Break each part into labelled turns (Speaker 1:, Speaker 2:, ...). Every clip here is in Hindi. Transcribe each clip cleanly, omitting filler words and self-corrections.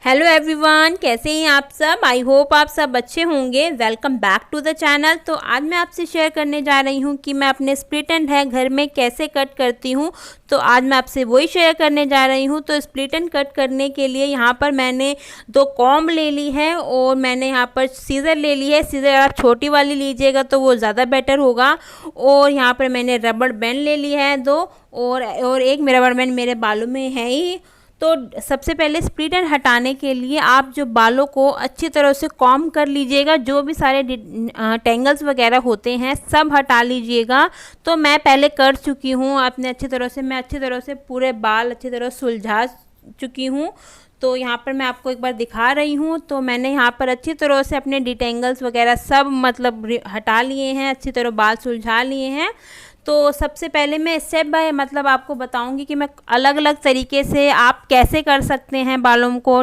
Speaker 1: हेलो एवरीवन, कैसे हैं आप सब। आई होप आप सब अच्छे होंगे। Welcome back to the channel. तो आज मैं आपसे शेयर करने जा रही हूं कि मैं अपने स्प्लिट एंड है घर में कैसे कट करती हूं। तो आज मैं आपसे वही शेयर करने जा रही हूं। तो स्प्लिट एंड कट करने के लिए यहां पर मैंने 2 कॉम्ब ले ली है और मैंने यहां पर सीज़र ले ली है। सीज़र आप छोटी वाली लीजिएगा तो वो ज़्यादा बेटर होगा। और यहाँ पर मैंने रबड़ बैंड ले ली है 2 और एक मेरा रबड़ बैंड मेरे बालों में है ही। तो सबसे पहले स्प्लिट एंड हटाने के लिए आप जो बालों को अच्छी तरह से कॉम्ब कर लीजिएगा। जो भी सारे टेंगल्स वगैरह होते हैं सब हटा लीजिएगा। तो मैं पहले कर चुकी हूँ अपने अच्छी तरह से पूरे बाल अच्छी तरह सुलझा चुकी हूँ। तो यहाँ पर मैं आपको एक बार दिखा रही हूँ। तो मैंने यहाँ पर अच्छी तरह से अपने डिटेंगल्स वगैरह सब मतलब हटा लिए हैं, अच्छी तरह बाल सुलझा लिए हैं। तो सबसे पहले मैं स्टेप बाय मतलब आपको बताऊंगी कि मैं अलग अलग तरीके से आप कैसे कर सकते हैं, बालों को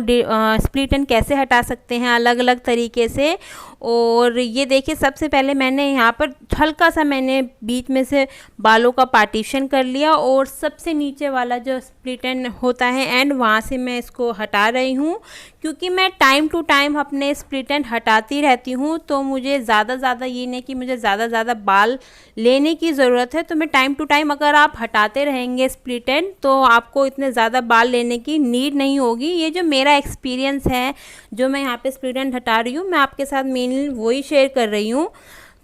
Speaker 1: स्प्लिट एंड कैसे हटा सकते हैं अलग अलग तरीके से। और ये देखिए, सबसे पहले मैंने यहाँ पर हल्का सा मैंने बीच में से बालों का पार्टीशन कर लिया और सबसे नीचे वाला जो स्प्लिट एंड होता है एंड वहाँ से मैं इसको हटा रही हूँ। क्योंकि मैं टाइम टू टाइम अपने स्प्लिट एंड हटाती रहती हूँ, तो मुझे ज़्यादा ये नहीं कि मुझे ज़्यादा बाल लेने की ज़रूरत है। तो मैं टाइम टू टाइम अगर आप हटाते रहेंगे स्प्लिट एंड तो आपको इतने ज़्यादा बाल लेने की नीड नहीं होगी। ये जो मेरा एक्सपीरियंस है, जो मैं यहाँ पे स्प्लिट एंड हटा रही हूँ, मैं आपके साथ मेनली वही शेयर कर रही हूँ।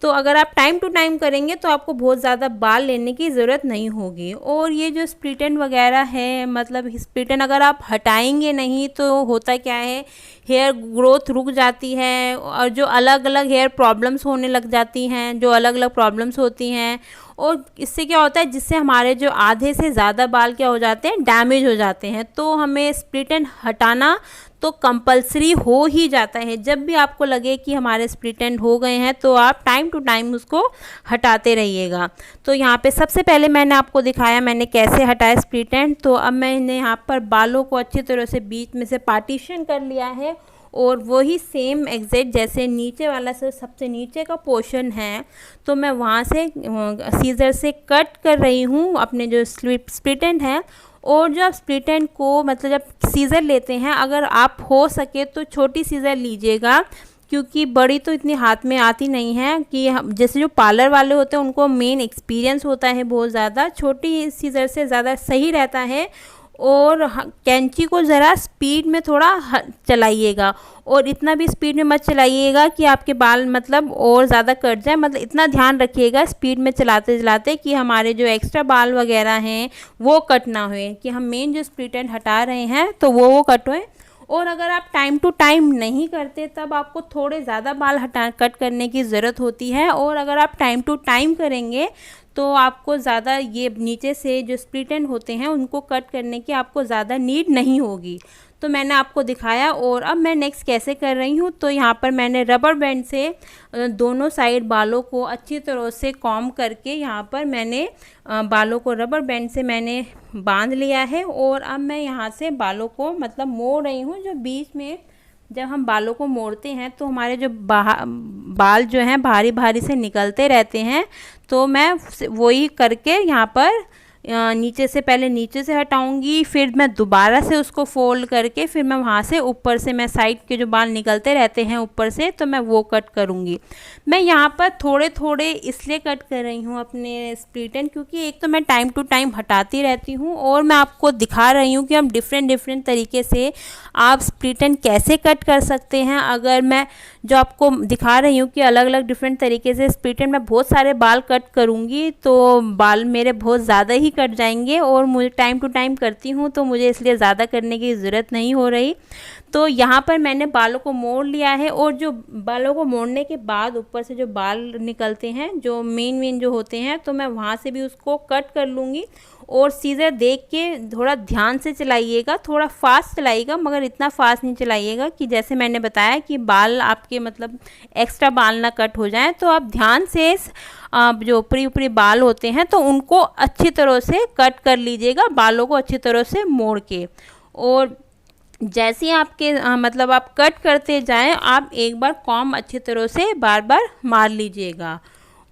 Speaker 1: तो अगर आप टाइम टू टाइम करेंगे तो आपको बहुत ज़्यादा बाल लेने की ज़रूरत नहीं होगी। और ये जो स्प्लिट एंड वगैरह है, मतलब स्प्लिट एंड अगर आप हटाएंगे नहीं तो होता क्या है, हेयर ग्रोथ रुक जाती है और जो अलग अलग हेयर प्रॉब्लम्स होने लग जाती हैं, जो अलग अलग प्रॉब्लम्स होती हैं। और इससे क्या होता है, जिससे हमारे जो आधे से ज़्यादा बाल क्या हो जाते हैं, डैमेज हो जाते हैं। तो हमें स्प्लिट एंड हटाना तो कंपलसरी हो ही जाता है। जब भी आपको लगे कि हमारे स्प्लिट एंड हो गए हैं तो आप टाइम टू टाइम उसको हटाते रहिएगा। तो यहाँ पे सबसे पहले मैंने आपको दिखाया मैंने कैसे हटाया स्प्लिट एंड। तो अब मैंने यहाँ पर बालों को अच्छी तरह से बीच में से पार्टीशन कर लिया है और वही सेम एग्जैक्ट जैसे नीचे वाला से सबसे नीचे का पोर्शन है, तो मैं वहाँ से सीज़र से कट कर रही हूँ अपने जो स्प्लिट एंड है। और जब स्प्लिट एंड को मतलब जब सीज़र लेते हैं, अगर आप हो सके तो छोटी सीज़र लीजिएगा, क्योंकि बड़ी तो इतनी हाथ में आती नहीं है। कि जैसे जो पार्लर वाले होते हैं उनको मेन एक्सपीरियंस होता है बहुत ज़्यादा, छोटी सीज़र से ज़्यादा सही रहता है। और कैंची को ज़रा स्पीड में थोड़ा चलाइएगा, और इतना भी स्पीड में मत चलाइएगा कि आपके बाल मतलब और ज़्यादा कट जाए। मतलब इतना ध्यान रखिएगा स्पीड में चलाते चलाते कि हमारे जो एक्स्ट्रा बाल वगैरह हैं वो कट ना हुए, कि हम मेन जो स्प्लिट एंड हटा रहे हैं तो वो कट हुए। और अगर आप टाइम टू टाइम नहीं करते तब आपको थोड़े ज़्यादा बाल कट करने की ज़रूरत होती है। और अगर आप टाइम टू टाइम करेंगे तो आपको ज़्यादा ये नीचे से जो स्प्लिट एंड होते हैं उनको कट करने की आपको ज़्यादा नीड नहीं होगी। तो मैंने आपको दिखाया। और अब मैं नेक्स्ट कैसे कर रही हूँ, तो यहाँ पर मैंने रबर बैंड से दोनों साइड बालों को अच्छी तरह से कॉम्ब करके यहाँ पर मैंने बालों को रबर बैंड से मैंने बांध लिया है। और अब मैं यहाँ से बालों को मतलब मोड़ रही हूँ। जो बीच में जब हम बालों को मोड़ते हैं तो हमारे जो बाल जो हैं भारी भारी से निकलते रहते हैं। तो मैं वही करके यहाँ पर नीचे से पहले नीचे से हटाऊंगी, फिर मैं दोबारा से उसको फोल्ड करके फिर मैं वहाँ से ऊपर से मैं साइड के जो बाल निकलते रहते हैं ऊपर से, तो मैं वो कट करूँगी। मैं यहाँ पर थोड़े थोड़े इसलिए कट कर रही हूँ अपने स्प्लिट एंड, क्योंकि एक तो मैं टाइम टू टाइम हटाती रहती हूँ और मैं आपको दिखा रही हूँ कि हम डिफरेंट तरीके से आप स्प्लिट एंड कैसे कट कर सकते हैं। अगर मैं जो आपको दिखा रही हूँ कि अलग अलग डिफरेंट तरीके से स्प्लिट एंड मैं बहुत सारे बाल कट करूँगी तो बाल मेरे बहुत ज़्यादा ही कट जाएंगे। और मुझे टाइम टू टाइम करती हूँ तो मुझे इसलिए ज़्यादा करने की ज़रूरत नहीं हो रही। तो यहाँ पर मैंने बालों को मोड़ लिया है। और जो बालों को मोड़ने के बाद ऊपर से जो बाल निकलते हैं जो मेन जो होते हैं, तो मैं वहाँ से भी उसको कट कर लूँगी। और सीज़र देख के थोड़ा ध्यान से चलाइएगा, थोड़ा फास्ट चलाइएगा, मगर इतना फास्ट नहीं चलाइएगा कि जैसे मैंने बताया कि बाल आपके मतलब एक्स्ट्रा बाल ना कट हो जाएं। तो आप ध्यान से जो ऊपरी बाल होते हैं तो उनको अच्छी तरह से कट कर लीजिएगा, बालों को अच्छी तरह से मोड़ के। और जैसे ही आपके मतलब आप कट करते जाएं, आप एक बार कॉम्ब अच्छी तरह से बार बार मार लीजिएगा।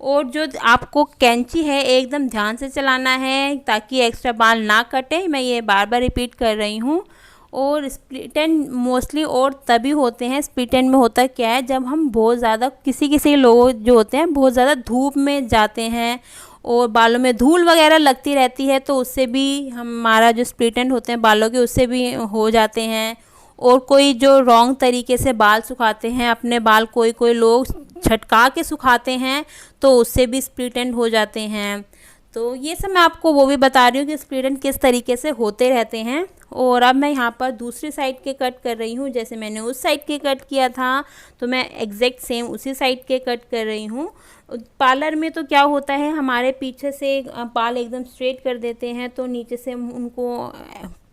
Speaker 1: और जो आपको कैंची है एकदम ध्यान से चलाना है ताकि एक्स्ट्रा बाल ना कटे। मैं ये बार बार रिपीट कर रही हूँ। और स्प्लिट एंड मोस्टली और तभी होते हैं, स्प्लिट एंड में होता क्या है, जब हम बहुत ज़्यादा किसी लोग जो होते हैं बहुत ज़्यादा धूप में जाते हैं और बालों में धूल वगैरह लगती रहती है, तो उससे भी हमारा जो स्प्लिट एंड होते हैं बालों के उससे भी हो जाते हैं। और कोई जो रॉन्ग तरीके से बाल सुखाते हैं अपने बाल, कोई लोग झटका के सुखाते हैं तो उससे भी स्प्लिट एंड हो जाते हैं। तो ये सब मैं आपको वो भी बता रही हूँ कि स्प्लिट एंड किस तरीके से होते रहते हैं। और अब मैं यहाँ पर दूसरी साइड के कट कर रही हूँ, जैसे मैंने उस साइड के कट किया था तो मैं एग्जैक्ट सेम उसी साइड के कट कर रही हूँ। पार्लर में तो क्या होता है, हमारे पीछे से बाल एकदम स्ट्रेट कर देते हैं तो नीचे से उनको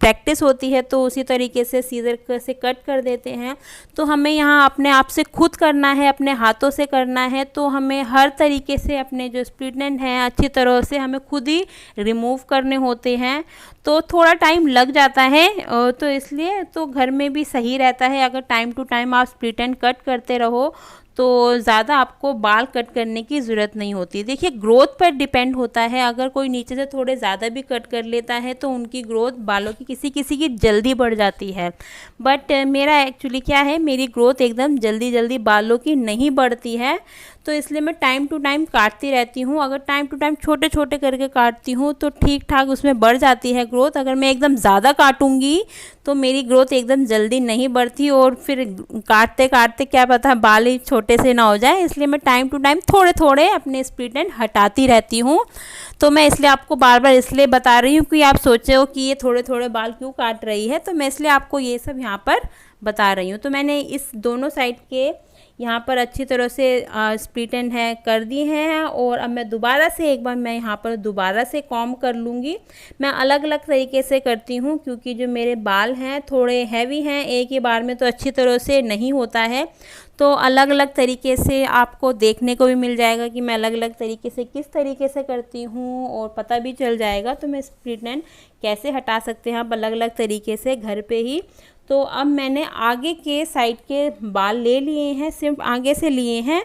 Speaker 1: प्रैक्टिस होती है तो उसी तरीके से सीजर से कट कर देते हैं। तो हमें यहाँ अपने आप से खुद करना है, अपने हाथों से करना है, तो हमें हर तरीके से अपने जो स्प्लिट एंड हैं अच्छी तरह से हमें खुद ही रिमूव करने होते हैं। तो थोड़ा टाइम लग जाता है, तो इसलिए तो घर में भी सही रहता है अगर टाइम टू टाइम आप स्प्लिट एंड कट करते रहो तो ज़्यादा आपको बाल कट करने की ज़रूरत नहीं होती। देखिए ग्रोथ पर डिपेंड होता है, अगर कोई नीचे से थोड़े ज़्यादा भी कट कर लेता है तो उनकी ग्रोथ बालों की किसी की जल्दी बढ़ जाती है। बट मेरा एक्चुअली क्या है, मेरी ग्रोथ एकदम जल्दी बालों की नहीं बढ़ती है, तो इसलिए मैं टाइम टू टाइम काटती रहती हूँ। अगर टाइम टू टाइम छोटे छोटे करके काटती हूँ तो ठीक ठाक उसमें बढ़ जाती है ग्रोथ। अगर मैं एकदम ज़्यादा काटूँगी तो मेरी ग्रोथ एकदम जल्दी नहीं बढ़ती और फिर काटते काटते क्या पता बाल ही छोटे से ना हो जाए, इसलिए मैं टाइम टू टाइम थोड़े थोड़े अपने स्प्लिट एंड हटाती रहती हूँ। तो मैं इसलिए आपको बार बार इसलिए बता रही हूँ कि आप सोचे हो कि ये थोड़े थोड़े बाल क्यों काट रही है, तो मैं इसलिए आपको ये सब यहाँ पर बता रही हूँ। तो मैंने इस दोनों साइड के यहाँ पर अच्छी तरह से स्प्लिट एंड है कर दी हैं और अब मैं दोबारा से एक बार मैं यहाँ पर दोबारा से कॉम्ब कर लूँगी। मैं अलग अलग तरीके से करती हूँ क्योंकि जो मेरे बाल हैं थोड़े हैवी हैं, एक ही बार में तो अच्छी तरह से नहीं होता है, तो अलग अलग तरीके से आपको देखने को भी मिल जाएगा कि मैं अलग अलग तरीके से किस तरीके से करती हूँ और पता भी चल जाएगा तो मैं स्प्लिट एंड कैसे हटा सकते हैं आप अलग अलग तरीके से घर पे ही। तो अब मैंने आगे के साइड के बाल ले लिए हैं, सिर्फ आगे से लिए हैं,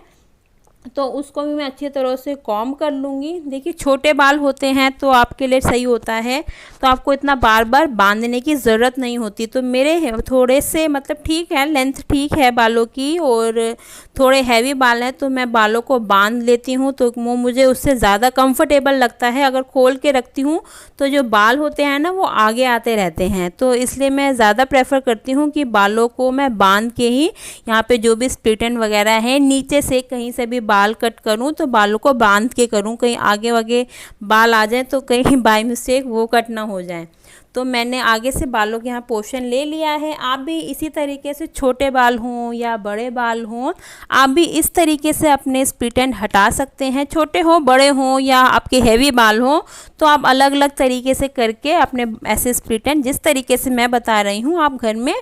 Speaker 1: तो उसको भी मैं अच्छी तरह से कॉम्ब कर लूँगी। देखिए छोटे बाल होते हैं तो आपके लिए सही होता है, तो आपको इतना बार बार बांधने की ज़रूरत नहीं होती। तो मेरे थोड़े से मतलब ठीक है, लेंथ ठीक है बालों की और थोड़े हैवी बाल हैं तो मैं बालों को बांध लेती हूँ, तो वो मुझे उससे ज़्यादा कंफर्टेबल लगता है। अगर खोल के रखती हूँ तो जो बाल होते हैं ना वो आगे आते रहते हैं, तो इसलिए मैं ज़्यादा प्रेफर करती हूँ कि बालों को मैं बांध के ही यहाँ पे जो भी स्प्लिट एंड वगैरह है नीचे से कहीं से भी बाल कट करूँ तो बालों को बांध के करूँ, कहीं आगे वागे बाल आ जाए तो कहीं बाय मिस्टेक वो कट ना हो जाए। तो मैंने आगे से बालों के यहाँ पोर्शन ले लिया है। आप भी इसी तरीके से छोटे बाल हों या बड़े बाल हों, आप भी इस तरीके से अपने स्प्लिट एंड हटा सकते हैं। छोटे हों बड़े हों या आपके हैवी बाल हों तो आप अलग अलग तरीके से करके अपने ऐसे स्प्लिट एंड जिस तरीके से मैं बता रही हूँ आप घर में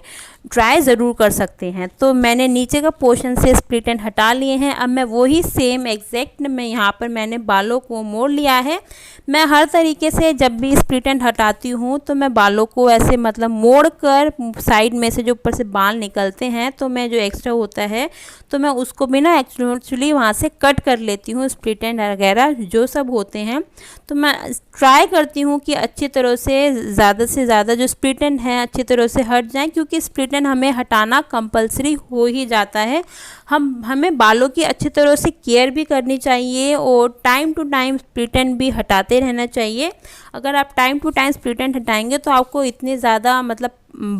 Speaker 1: ट्राई ज़रूर कर सकते हैं। तो मैंने नीचे का पोर्शन से स्प्लिट एंड हटा लिए हैं। अब मैं वही सेम एग्जैक्ट मैं यहाँ पर मैंने बालों को मोड़ लिया है। मैं हर तरीके से जब भी स्प्लिट एंड हटाती हूँ तो मैं बालों को ऐसे मतलब मोड़ कर साइड में से जो ऊपर से बाल निकलते हैं तो मैं जो एक्स्ट्रा होता है तो मैं उसको भी ना एक्चुअली वहाँ से कट कर लेती हूँ, स्प्लिट एंड वगैरह जो सब होते हैं। तो मैं ट्राई करती हूँ कि अच्छी तरह से ज़्यादा जो स्प्लिट एंड है अच्छी तरह से हट जाएं, क्योंकि स्प्लिट एंड हमें हटाना कंपलसरी हो ही जाता है। हमें बालों की अच्छी तरह से केयर भी करनी चाहिए और time to time split end भी हटाते रहना चाहिए। अगर आप time to time split end हटाएंगे तो आपको इतने ज़्यादा मतलब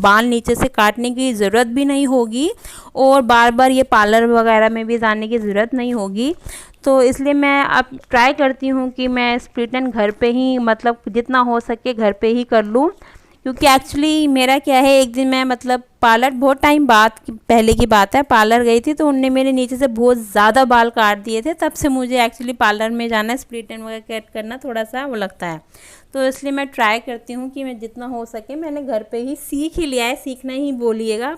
Speaker 1: बाल नीचे से काटने की ज़रूरत भी नहीं होगी और बार बार ये पार्लर वगैरह में भी जाने की ज़रूरत नहीं होगी। तो इसलिए मैं अब ट्राई करती हूँ कि मैं स्प्लिट एंड घर पे ही मतलब जितना हो सके घर पे ही कर लूँ, क्योंकि एक्चुअली मेरा क्या है, एक दिन मैं मतलब पार्लर बहुत टाइम बाद पहले की बात है, पार्लर गई थी तो उनने मेरे नीचे से बहुत ज़्यादा बाल काट दिए थे। तब से मुझे एक्चुअली पार्लर में जाना, स्प्लिट एंड वगैरह कट करना थोड़ा सा वो लगता है। तो इसलिए मैं ट्राई करती हूँ कि मैं जितना हो सके, मैंने घर पे ही सीख ही लिया है, सीखना ही बोलिएगा।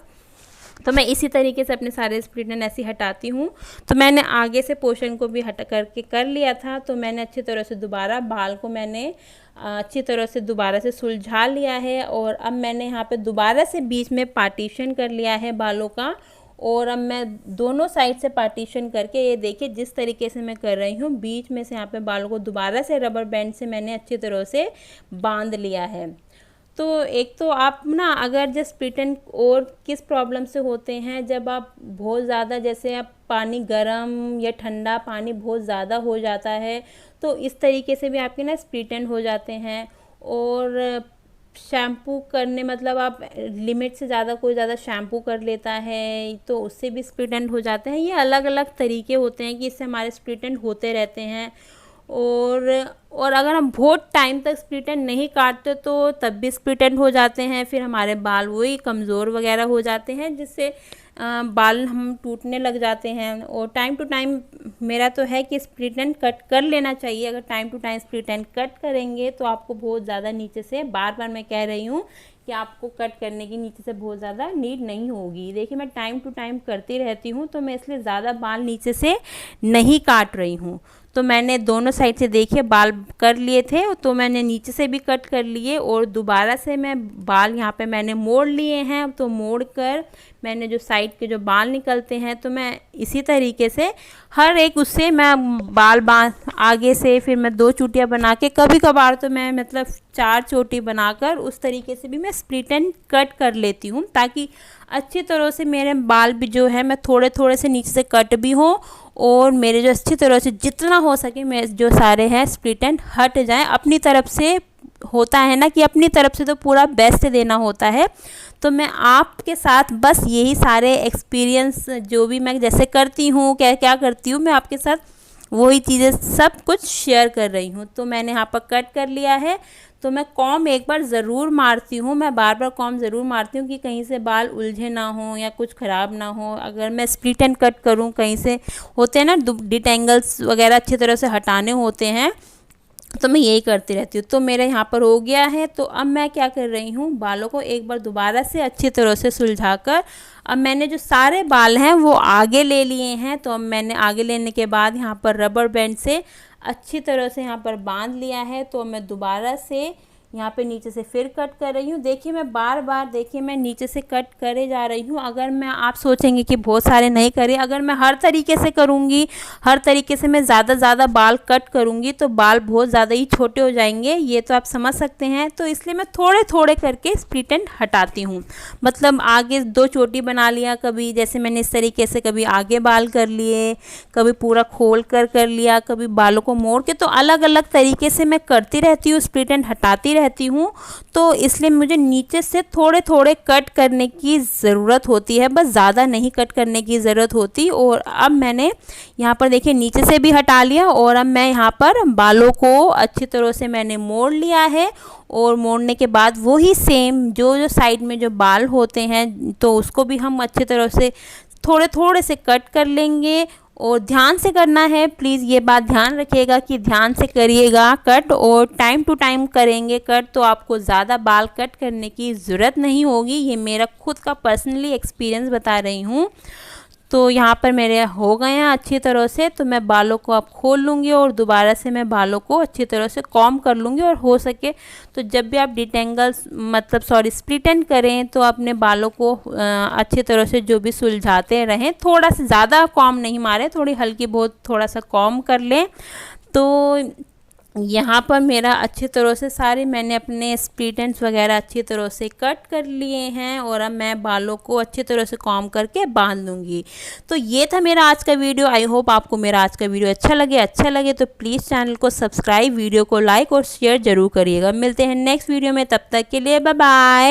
Speaker 1: तो मैं इसी तरीके से अपने सारे स्प्लिट एंड ऐसे हटाती हूँ। तो मैंने आगे से पोर्शन को भी हटा करके कर लिया था, तो मैंने अच्छी तरह से दोबारा बाल को मैंने अच्छी तरह से दोबारा से सुलझा लिया है और अब मैंने यहाँ पे दोबारा से बीच में पार्टीशन कर लिया है बालों का। और अब मैं दोनों साइड से पार्टीशन करके, ये देखिए जिस तरीके से मैं कर रही हूँ, बीच में से यहाँ पे बालों को दोबारा से रबर बैंड से मैंने अच्छी तरह से बांध लिया है। तो एक तो आप ना अगर जस्ट स्प्लिट एंड और किस प्रॉब्लम से होते हैं, जब आप बहुत ज़्यादा जैसे आप पानी गर्म या ठंडा पानी बहुत ज़्यादा हो जाता है तो इस तरीके से भी आपके ना स्प्लिट एंड हो जाते हैं। और शैम्पू करने मतलब आप लिमिट से ज़्यादा कोई ज़्यादा शैम्पू कर लेता है तो उससे भी स्प्लिट एंड हो जाते हैं। ये अलग अलग तरीके होते हैं कि इससे हमारे स्प्लिट एंड होते रहते हैं। और अगर हम बहुत टाइम तक स्प्लिट एंड नहीं काटते तो तब भी स्प्लिट एंड हो जाते हैं, फिर हमारे बाल वही कमज़ोर वगैरह हो जाते हैं जिससे बाल हम टूटने लग जाते हैं। और टाइम टू टाइम मेरा तो है कि स्प्लिट एंड कट कर लेना चाहिए। अगर time to time split end cut करेंगे तो आपको बहुत ज़्यादा नीचे से, बार बार मैं कह रही हूँ कि आपको कट करने की नीचे से बहुत ज़्यादा नीड नहीं होगी। देखिए मैं टाइम टू टाइम करती रहती हूँ तो मैं इसलिए ज़्यादा बाल नीचे से नहीं काट रही हूँ। तो मैंने दोनों साइड से देखिए बाल कर लिए थे तो मैंने नीचे से भी कट कर लिए और दोबारा से मैं बाल यहाँ पे मैंने मोड़ लिए हैं। तो मोड़ कर मैंने जो साइड के जो बाल निकलते हैं तो मैं इसी तरीके से हर एक उससे मैं बाल आगे से फिर मैं 2 चोटियाँ बना के, कभी कभार तो मैं मतलब 4 चोटी बनाकर उस तरीके से भी मैं स्प्लिट एंड कट कर लेती हूँ ताकि अच्छी तरह से मेरे बाल भी जो है मैं थोड़े थोड़े से नीचे से कट भी हों और मेरे जो अच्छी तरह से जितना हो सके मेरे जो सारे हैं स्प्लिट एंड हट जाएं। अपनी तरफ से होता है ना कि अपनी तरफ से तो पूरा बेस्ट देना होता है। तो मैं आपके साथ बस यही सारे एक्सपीरियंस जो भी मैं जैसे करती हूँ, क्या क्या करती हूँ, मैं आपके साथ वही चीज़ें सब कुछ शेयर कर रही हूँ। तो मैंने यहाँ पर कट कर लिया है तो मैं कॉम्ब एक बार ज़रूर मारती हूँ, मैं बार बार कॉम्ब ज़रूर मारती हूँ कि कहीं से बाल उलझे ना हो या कुछ ख़राब ना हो। अगर मैं स्प्लिट एंड कट करूँ, कहीं से होते हैं ना डिटेंगल्स वगैरह अच्छी तरह से हटाने होते हैं तो मैं यही करती रहती हूँ। तो मेरे यहाँ पर हो गया है। तो अब मैं क्या कर रही हूँ, बालों को एक बार दोबारा से अच्छी तरह से सुलझाकर अब मैंने जो सारे बाल हैं वो आगे ले लिए हैं। तो अब मैंने आगे लेने के बाद यहाँ पर रबर बैंड से अच्छी तरह से यहाँ पर बांध लिया है। तो मैं दोबारा से यहाँ पे नीचे से फिर कट कर रही हूँ। देखिए मैं बार बार देखिए मैं नीचे से कट करे जा रही हूँ। अगर मैं, आप सोचेंगे कि बहुत सारे नहीं करे, अगर मैं हर तरीके से करूँगी, हर तरीके से मैं ज़्यादा बाल कट करूँगी तो बाल बहुत ज़्यादा ही छोटे हो जाएंगे, ये तो आप समझ सकते हैं। तो इसलिए मैं थोड़े थोड़े करके स्प्लिट एंड हटाती हूँ। मतलब आगे 2 चोटी बना लिया, कभी जैसे मैंने इस तरीके से कभी आगे बाल कर लिए, कभी पूरा खोल कर लिया, कभी बालों को मोड़ के, तो अलग अलग तरीके से मैं करती रहती हूँ, स्प्लिट एंड हटाती रहती हूँ। तो इसलिए मुझे नीचे से थोड़े थोड़े कट करने की ज़रूरत होती है, बस ज़्यादा नहीं कट करने की ज़रूरत होती। और अब मैंने यहाँ पर देखिए नीचे से भी हटा लिया और अब मैं यहाँ पर बालों को अच्छी तरह से मैंने मोड़ लिया है। और मोड़ने के बाद वही सेम जो साइड में जो बाल होते हैं तो उसको भी हम अच्छी तरह से थोड़े थोड़े से कट कर लेंगे। और ध्यान से करना है, प्लीज़ ये बात ध्यान रखिएगा कि ध्यान से करिएगा कट, और टाइम टू टाइम करेंगे कट तो आपको ज़्यादा बाल कट करने की ज़रूरत नहीं होगी। ये मेरा खुद का पर्सनली एक्सपीरियंस बता रही हूँ। तो यहाँ पर मेरे हो गए हैं अच्छी तरह से। तो मैं बालों को अब खोल लूँगी और दोबारा से मैं बालों को अच्छी तरह से कॉम्ब कर लूँगी। और हो सके तो जब भी आप डिटेंगल्स स्प्लिट एंड करें तो अपने बालों को अच्छी तरह से जो भी सुलझाते रहें, थोड़ा सा ज़्यादा कॉम्ब नहीं मारें, थोड़ी हल्की बहुत थोड़ा सा कॉम्ब कर लें। तो यहाँ पर मेरा अच्छी तरह से सारे मैंने अपने स्प्लिट एंड्स वगैरह अच्छी तरह से कट कर लिए हैं और अब मैं बालों को अच्छी तरह से कॉम्ब करके बांध लूँगी। तो ये था मेरा आज का वीडियो। आई होप आपको मेरा आज का वीडियो अच्छा लगे तो प्लीज़ चैनल को सब्सक्राइब, वीडियो को लाइक और शेयर ज़रूर करिएगा। मिलते हैं नेक्स्ट वीडियो में, तब तक के लिए बाय बाय।